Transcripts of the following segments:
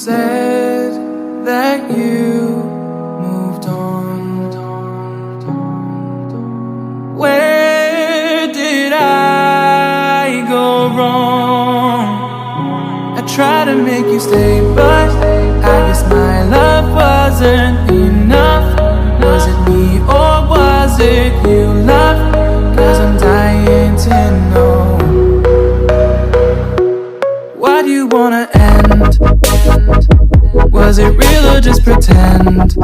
said that you moved on. Where did I go wrong? I tried to make you stay, but I guess my love wasn't enough. Was it me or was it you, love? 'Cause I'm dying to know. Why do you wanna end? Was it real or just pretend?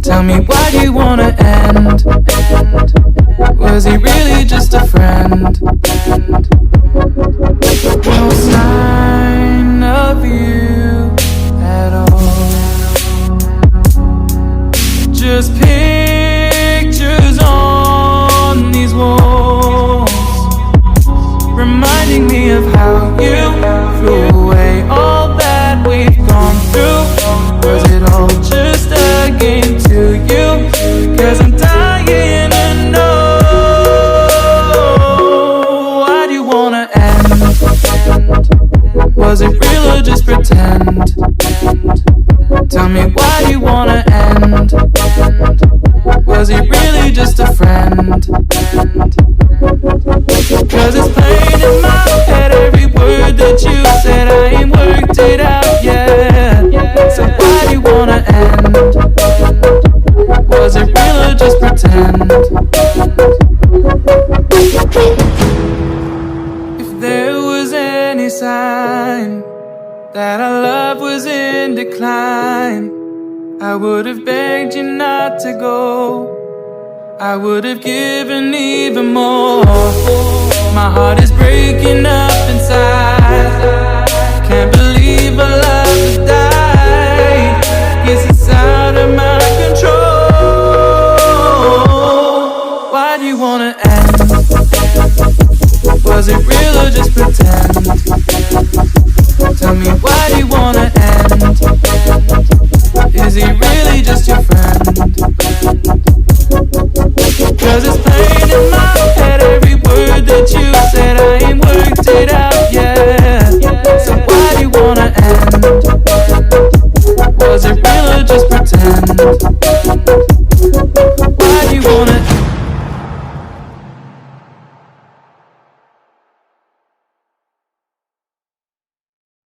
Tell me, why do you wanna end? Was he really just a friend? No sign of you at all. Just pictures on these walls, reminding me of how you threw away all that we've gone through. Was it all just a game to you? 'Cause I'm dying to know. Why do you wanna end? Was it real or just pretend? Tell me, why do you wanna end? Was he really just a friend? 'Cause it's plain in my head, every word that you said, I ain't worked it out yet. So why do you wanna end? Was it real or just pretend? If there was any sign that our love was in decline, I would have begged you not to go. I would have given even more. My heart is breaking up inside. Can't believe our love has died. Guess it's out of my control. Why do you wanna end? Was it real or just pretend? Tell me, why do you wanna end? Is he really just your friend?